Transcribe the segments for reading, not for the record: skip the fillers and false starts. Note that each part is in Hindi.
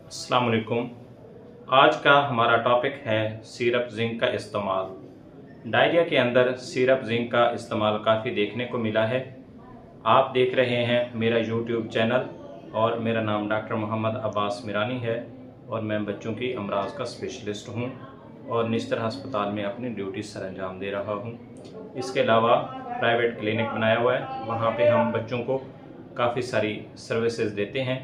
अस्सलाम वालेकुम। आज का हमारा टॉपिक है सिरप जिंक का इस्तेमाल। डायरिया के अंदर सिरप जिंक का इस्तेमाल काफ़ी देखने को मिला है। आप देख रहे हैं मेरा यूट्यूब चैनल और मेरा नाम डॉक्टर मोहम्मद अब्बास मिरानी है और मैं बच्चों की अमराज का स्पेशलिस्ट हूं और निस्तर अस्पताल में अपनी ड्यूटी सर अंजाम दे रहा हूं। इसके अलावा प्राइवेट क्लिनिक बनाया हुआ है, वहां पे हम बच्चों को काफ़ी सारी सर्विसेज देते हैं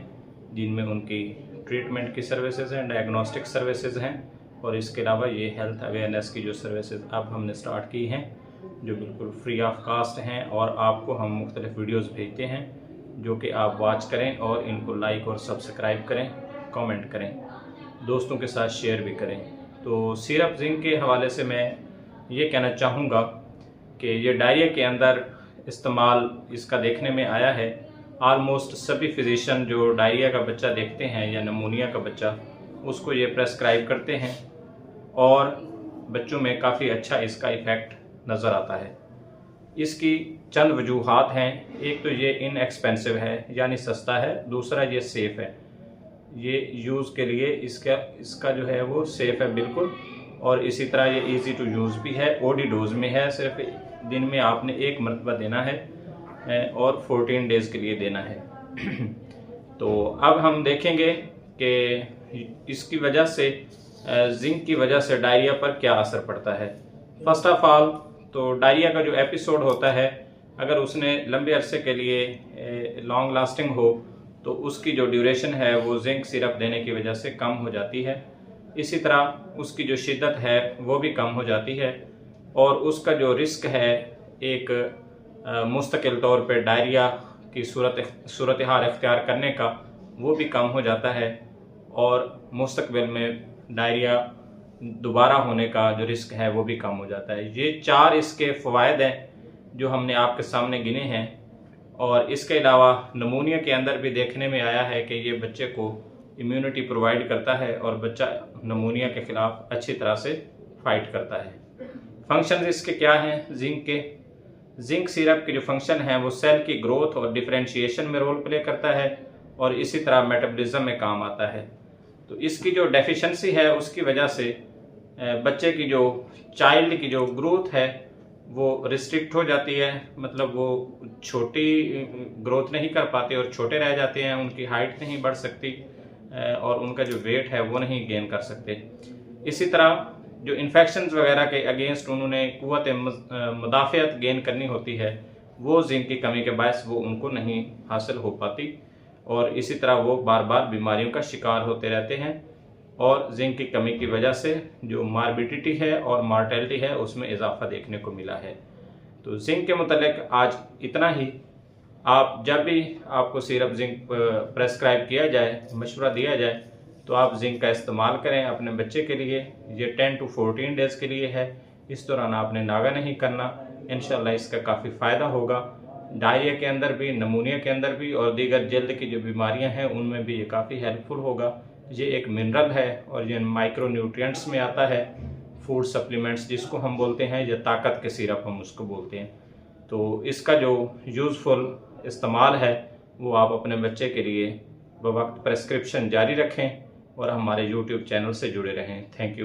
जिनमें उनकी ट्रीटमेंट की सर्विसेज हैं, डायग्नोस्टिक सर्विसेज हैं और इसके अलावा ये हेल्थ अवेयरनेस की जो सर्विसेज अब हमने स्टार्ट की हैं जो बिल्कुल फ्री ऑफ कास्ट हैं और आपको हम मुख्तलिफ वीडियोस भेजते हैं जो कि आप वॉच करें और इनको लाइक और सब्सक्राइब करें, कमेंट करें, दोस्तों के साथ शेयर भी करें। तो सिरप जिंक के हवाले से मैं ये कहना चाहूँगा कि ये डायरिया के अंदर इस्तेमाल इसका देखने में आया है। आलमोस्ट सभी फिजिशियन जो डायरिया का बच्चा देखते हैं या नमूनिया का बच्चा, उसको ये प्रेस्क्राइब करते हैं और बच्चों में काफ़ी अच्छा इसका इफ़ेक्ट नज़र आता है। इसकी चंद वजूहात हैं। एक तो ये इनएक्सपेंसिव है यानी सस्ता है, दूसरा ये सेफ़ है। ये यूज़ के लिए इसका जो है वो सेफ़ है बिल्कुल, और इसी तरह ये इजी टू यूज़ भी है। ओडी डोज में है, सिर्फ दिन में आपने एक मरतबा देना है और 14 डेज़ के लिए देना है। तो अब हम देखेंगे कि इसकी वजह से जिंक की वजह से डायरिया पर क्या असर पड़ता है। फर्स्ट ऑफ ऑल तो डायरिया का जो एपिसोड होता है, अगर उसने लंबे अरसे के लिए लॉन्ग लास्टिंग हो तो उसकी जो ड्यूरेशन है वो जिंक सिरप देने की वजह से कम हो जाती है। इसी तरह उसकी जो शिद्दत है वो भी कम हो जाती है और उसका जो रिस्क है एक मुस्तकिल तौर पे डायरिया की सूरत हाल इख्तियार करने का, वो भी कम हो जाता है और मुस्तकबिल में डायरिया दोबारा होने का जो रिस्क है वो भी कम हो जाता है। ये 4 इसके फ़वाइद हैं जो हमने आपके सामने गिने हैं। और इसके अलावा नमूनिया के अंदर भी देखने में आया है कि ये बच्चे को इम्यूनिटी प्रोवाइड करता है और बच्चा नमूनिया के ख़िलाफ़ अच्छी तरह से फाइट करता है। फंक्शंस इसके क्या हैं जिंक के? जिंक सिरप के जो फंक्शन है वो सेल की ग्रोथ और डिफरेंशिएशन में रोल प्ले करता है और इसी तरह मेटाबॉलिज्म में काम आता है। तो इसकी जो डेफिशिएंसी है उसकी वजह से बच्चे की जो चाइल्ड की जो ग्रोथ है वो रिस्ट्रिक्ट हो जाती है, मतलब वो छोटी ग्रोथ नहीं कर पाते और छोटे रह जाते हैं, उनकी हाइट नहीं बढ़ सकती और उनका जो वेट है वो नहीं गेन कर सकते। इसी तरह जो इन्फेक्शंस वगैरह के अगेंस्ट उन्होंने क़ुव्वत मुदाफ़ियत गेन करनी होती है, वो जिंक की कमी के बायस वो उनको नहीं हासिल हो पाती और इसी तरह वो बार बार बीमारियों का शिकार होते रहते हैं और जिंक की कमी की वजह से जो मार्बिडिटी है और मार्टेलिटी है उसमें इजाफा देखने को मिला है। तो जिंक के मुतालिक आज इतना ही। आप जब भी आपको सिरप जिंक प्रेस्क्राइब किया जाए, मशवरा दिया जाए, तो आप जिंक का इस्तेमाल करें अपने बच्चे के लिए। ये 10 to 14 डेज़ के लिए है, इस दौरान आपने नागा नहीं करना। इंशाल्लाह इसका काफ़ी फ़ायदा होगा। डायरिया के अंदर भी, नमूनिया के अंदर भी और दीगर जल्द की जो बीमारियां हैं उनमें भी ये काफ़ी हेल्पफुल होगा। ये एक मिनरल है और ये माइक्रो न्यूट्रिएंट्स में आता है। फूड सप्लीमेंट्स जिसको हम बोलते हैं, या ताकत के सिरप हम उसको बोलते हैं। तो इसका जो यूज़फुल इस्तेमाल है वो आप अपने बच्चे के लिए बवक्त प्रेस्क्रिप्शन जारी रखें और हमारे यूट्यूब चैनल से जुड़े रहें। Thank you.